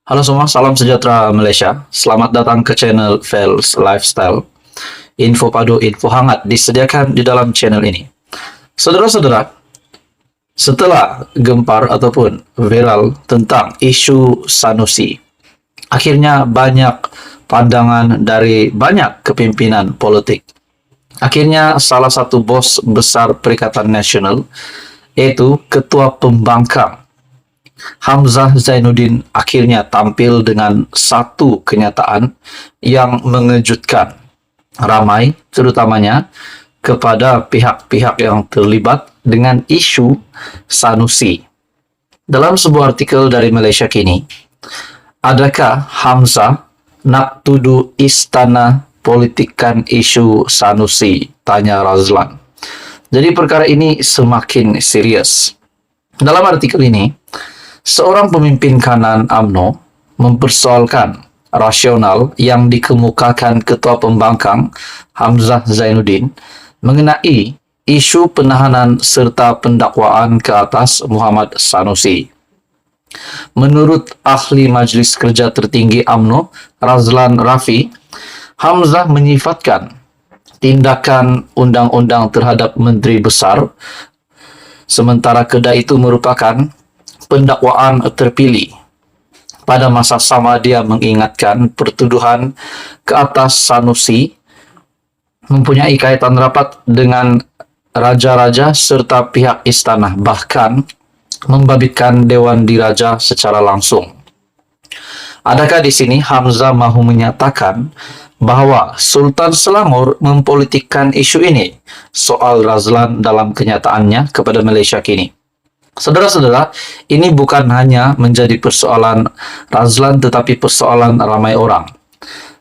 Halo semua, salam sejahtera Malaysia. Selamat datang ke channel Fels Lifestyle. Info padu, info hangat disediakan di dalam channel ini. Saudara-saudara, setelah gempar ataupun viral tentang isu Sanusi, akhirnya banyak pandangan dari banyak kepimpinan politik. Akhirnya salah satu bos besar Perikatan Nasional, yaitu Ketua Pembangkang Hamzah Zainuddin, akhirnya tampil dengan satu kenyataan yang mengejutkan ramai, terutamanya kepada pihak-pihak yang terlibat dengan isu Sanusi. Dalam sebuah artikel dari Malaysia Kini, adakah Hamzah nak tuduh istana politikan isu Sanusi? Tanya Razlan. Jadi perkara ini semakin serius. Dalam artikel ini, seorang pemimpin kanan UMNO mempersoalkan rasional yang dikemukakan Ketua Pembangkang Hamzah Zainuddin mengenai isu penahanan serta pendakwaan ke atas Muhammad Sanusi. Menurut ahli Majlis Kerja Tertinggi UMNO, Razlan Rafi, Hamzah menyifatkan tindakan undang-undang terhadap Menteri Besar, sementara kedai itu merupakan pendakwaan terpilih. Pada masa sama dia mengingatkan pertuduhan ke atas Sanusi mempunyai kaitan rapat dengan raja-raja serta pihak istana, bahkan membabitkan Dewan Diraja secara langsung. Adakah di sini Hamzah mahu menyatakan bahwa Sultan Selangor mempolitikkan isu ini? Soal Razlan dalam kenyataannya kepada Malaysia Kini. Saudara-saudara, ini bukan hanya menjadi persoalan Razlan tetapi persoalan ramai orang.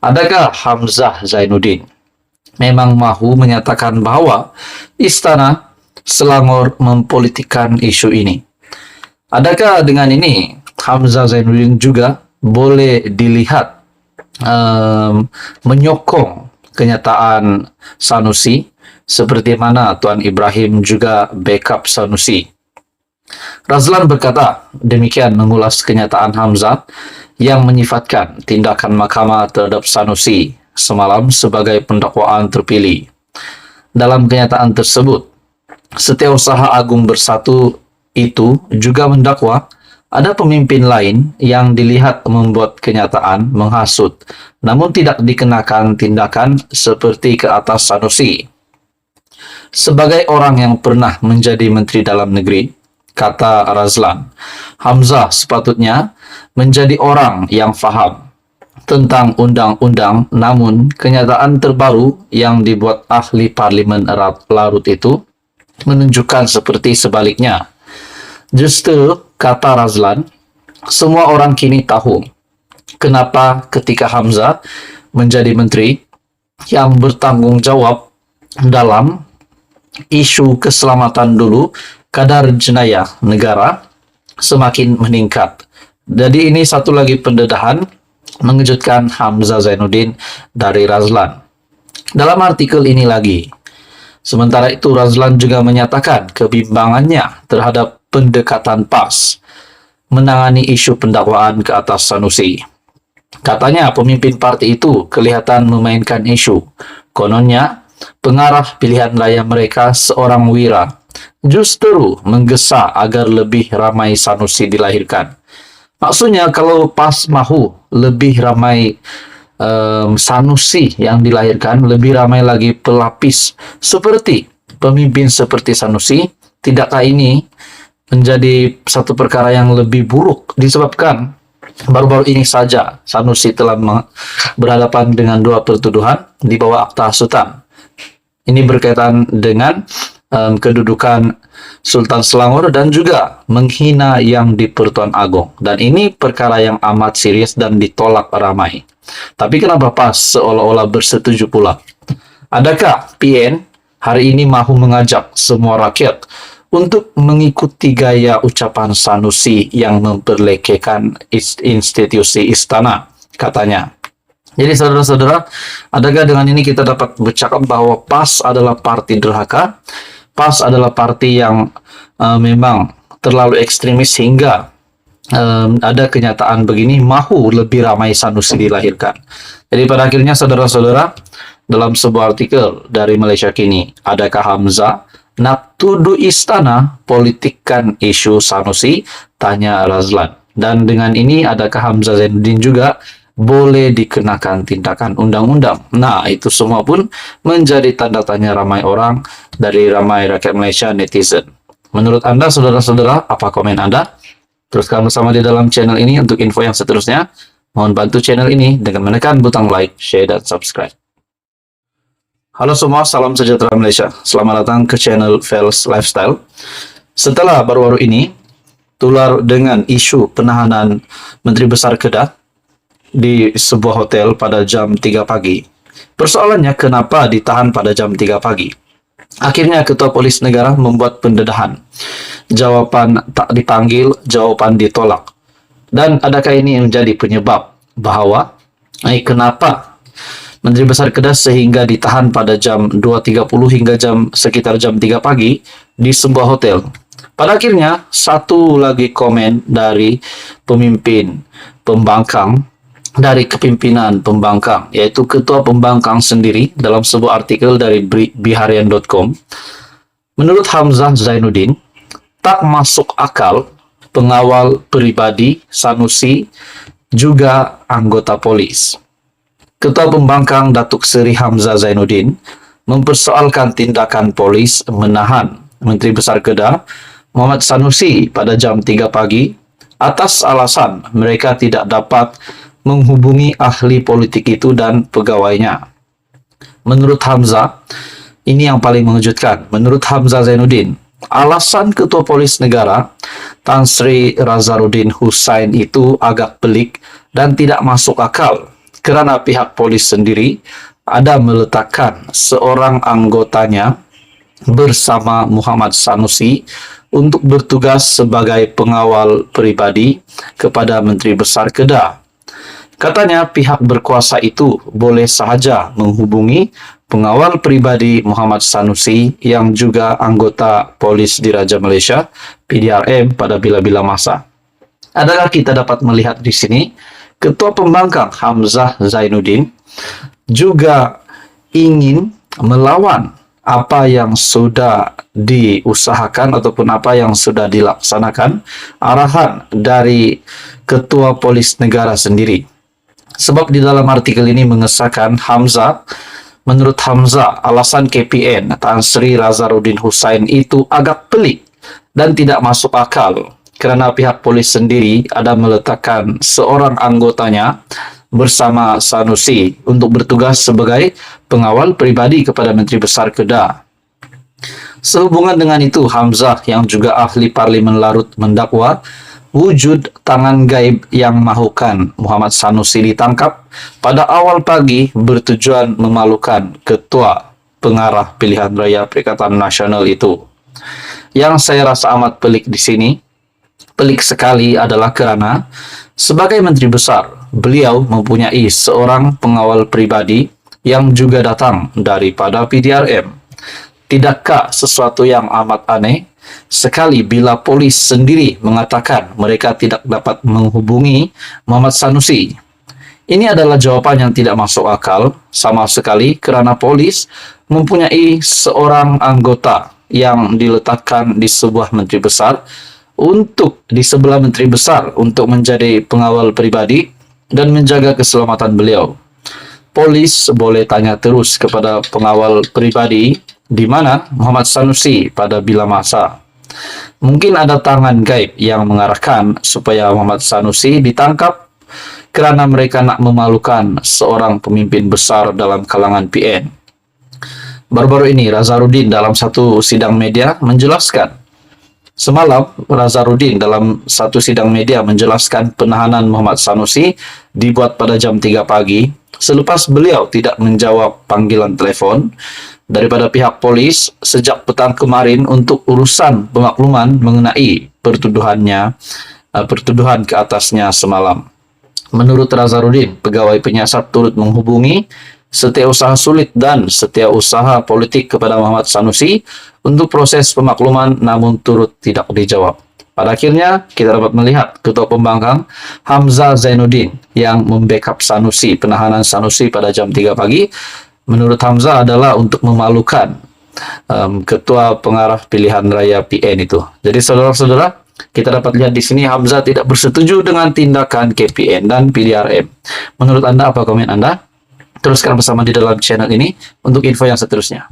Adakah Hamzah Zainuddin memang mahu menyatakan bahwa Istana Selangor mempolitikkan isu ini? Adakah dengan ini Hamzah Zainuddin juga boleh dilihat menyokong kenyataan Sanusi seperti mana Tuan Ibrahim juga backup Sanusi? Razlan berkata demikian mengulas kenyataan Hamzah yang menyifatkan tindakan mahkamah terhadap Sanusi semalam sebagai pendakwaan terpilih. Dalam kenyataan tersebut, Setiausaha Agung Bersatu itu juga mendakwa ada pemimpin lain yang dilihat membuat kenyataan menghasut, namun tidak dikenakan tindakan seperti ke atas Sanusi. Sebagai orang yang pernah menjadi Menteri Dalam Negeri, kata Razlan, Hamzah sepatutnya menjadi orang yang faham tentang undang-undang, namun kenyataan terbaru yang dibuat ahli Parlimen Larut itu menunjukkan seperti sebaliknya. Justru, kata Razlan, semua orang kini tahu kenapa ketika Hamzah menjadi menteri yang bertanggung jawab dalam isu keselamatan dulu, kadar jenayah negara semakin meningkat. Jadi ini satu lagi pendedahan mengejutkan Hamzah Zainuddin dari Razlan. Dalam artikel ini lagi, sementara itu Razlan juga menyatakan kebimbangannya terhadap pendekatan PAS menangani isu pendakwaan ke atas Sanusi. Katanya pemimpin parti itu kelihatan memainkan isu. Kononnya, pengarah pilihan raya mereka seorang wira justru menggesa agar lebih ramai Sanusi dilahirkan. Maksudnya kalau PAS mahu lebih ramai Sanusi yang dilahirkan, lebih ramai lagi pelapis seperti pemimpin seperti Sanusi, tidakkah ini menjadi satu perkara yang lebih buruk disebabkan baru-baru ini saja Sanusi telah berhadapan dengan dua pertuduhan di bawah akta hasutan. Ini berkaitan dengan kedudukan Sultan Selangor dan juga menghina yang di Pertuan Agong. Dan ini perkara yang amat serius dan ditolak ramai. Tapi kenapa PAS seolah-olah bersetuju pula? Adakah PN hari ini mahu mengajak semua rakyat untuk mengikuti gaya ucapan Sanusi yang memperlekehkan institusi istana, katanya? Jadi saudara-saudara, adakah dengan ini kita dapat bercakap bahwa PAS adalah parti derhaka? PAS adalah parti yang memang terlalu ekstremis hingga ada kenyataan begini, mahu lebih ramai Sanusi dilahirkan. Jadi pada akhirnya saudara-saudara, dalam sebuah artikel dari Malaysia Kini, adakah Hamzah nak tuduh istana politikkan isu Sanusi? Tanya Razlan. Dan dengan ini, adakah Hamzah Zainuddin juga boleh dikenakan tindakan undang-undang? Nah, itu semua pun menjadi tanda tanya ramai orang, dari ramai rakyat Malaysia, netizen. Menurut Anda, saudara-saudara, apa komen Anda? Teruskan bersama di dalam channel ini untuk info yang seterusnya. Mohon bantu channel ini dengan menekan butang like, share, dan subscribe. Halo semua, salam sejahtera Malaysia. Selamat datang ke channel Fels Lifestyle. Setelah baru-baru ini tular dengan isu penahanan Menteri Besar Kedah di sebuah hotel pada jam 3 pagi. Persoalannya, kenapa ditahan pada jam 3 pagi? Akhirnya Ketua Polis Negara membuat pendedahan. Jawapan tak dipanggil, jawapan ditolak. Dan adakah ini menjadi penyebab bahawa kenapa Menteri Besar Kedah sehingga ditahan pada jam 2.30 hingga sekitar jam 3 pagi di sebuah hotel? Pada akhirnya, satu lagi komen dari pemimpin pembangkang, dari kepimpinan pembangkang, yaitu Ketua Pembangkang sendiri, dalam sebuah artikel dari biharian.com. Menurut Hamzah Zainuddin, tak masuk akal pengawal pribadi Sanusi juga anggota polis. Ketua Pembangkang Datuk Seri Hamzah Zainuddin mempersoalkan tindakan polis menahan Menteri Besar Kedah Muhammad Sanusi pada jam 3 pagi atas alasan mereka tidak dapat menghubungi ahli politik itu dan pegawainya. Menurut Hamzah, ini yang paling mengejutkan. Menurut Hamzah Zainuddin, alasan Ketua Polis Negara Tan Sri Razaruddin Hussain itu agak pelik dan tidak masuk akal, kerana pihak polis sendiri ada meletakkan seorang anggotanya bersama Muhammad Sanusi untuk bertugas sebagai pengawal pribadi kepada Menteri Besar Kedah. Katanya pihak berkuasa itu boleh sahaja menghubungi pengawal pribadi Muhammad Sanusi yang juga anggota Polis Diraja Malaysia PDRM pada bila-bila masa. Adakah kita dapat melihat di sini Ketua Pembangkang Hamzah Zainuddin juga ingin melawan apa yang sudah diusahakan ataupun apa yang sudah dilaksanakan arahan dari Ketua Polis Negara sendiri. Sebab di dalam artikel ini mengesahkan menurut Hamzah, alasan KPN Tan Sri Razaruddin Hussain itu agak pelik dan tidak masuk akal, kerana pihak polis sendiri ada meletakkan seorang anggotanya bersama Sanusi untuk bertugas sebagai pengawal pribadi kepada Menteri Besar Kedah. Sehubungan dengan itu, Hamzah yang juga ahli Parlimen Larut mendakwa wujud tangan gaib yang mahukan Muhammad Sanusi ditangkap pada awal pagi bertujuan memalukan Ketua Pengarah Pilihan Raya Perikatan Nasional itu. Yang saya rasa amat pelik di sini, pelik sekali adalah kerana sebagai Menteri Besar, beliau mempunyai seorang pengawal pribadi yang juga datang daripada PDRM. Tidakkah sesuatu yang amat aneh sekali bila polis sendiri mengatakan mereka tidak dapat menghubungi Muhammad Sanusi? Ini adalah jawapan yang tidak masuk akal sama sekali, kerana polis mempunyai seorang anggota yang diletakkan di sebuah Menteri Besar di sebelah Menteri Besar untuk menjadi pengawal pribadi dan menjaga keselamatan beliau. Polis boleh tanya terus kepada pengawal pribadi di mana Muhammad Sanusi pada bila masa. Mungkin ada tangan gaib yang mengarahkan supaya Muhammad Sanusi ditangkap kerana mereka nak memalukan seorang pemimpin besar dalam kalangan PN. Baru-baru ini Razaruddin dalam satu sidang media menjelaskan, semalam Razaruddin dalam satu sidang media menjelaskan penahanan Muhammad Sanusi dibuat pada jam 3 pagi selepas beliau tidak menjawab panggilan telefon daripada pihak polis sejak petang kemarin untuk urusan pemakluman mengenai pertuduhan ke atasnya semalam. Menurut Razaruddin, pegawai penyiasat turut menghubungi setiausaha sulit dan setiausaha politik kepada Muhammad Sanusi untuk proses pemakluman, namun turut tidak dijawab. Pada akhirnya kita dapat melihat ketua pembangkang Hamzah Zainuddin yang membackup Sanusi. Penahanan Sanusi pada jam 3 pagi menurut Hamzah adalah untuk memalukan ketua pengarah pilihan raya PN itu. Jadi saudara-saudara, kita dapat lihat di sini Hamzah tidak bersetuju dengan tindakan KPN dan PDRM. Menurut Anda, apa komen Anda? Teruskan bersama di dalam channel ini untuk info yang seterusnya.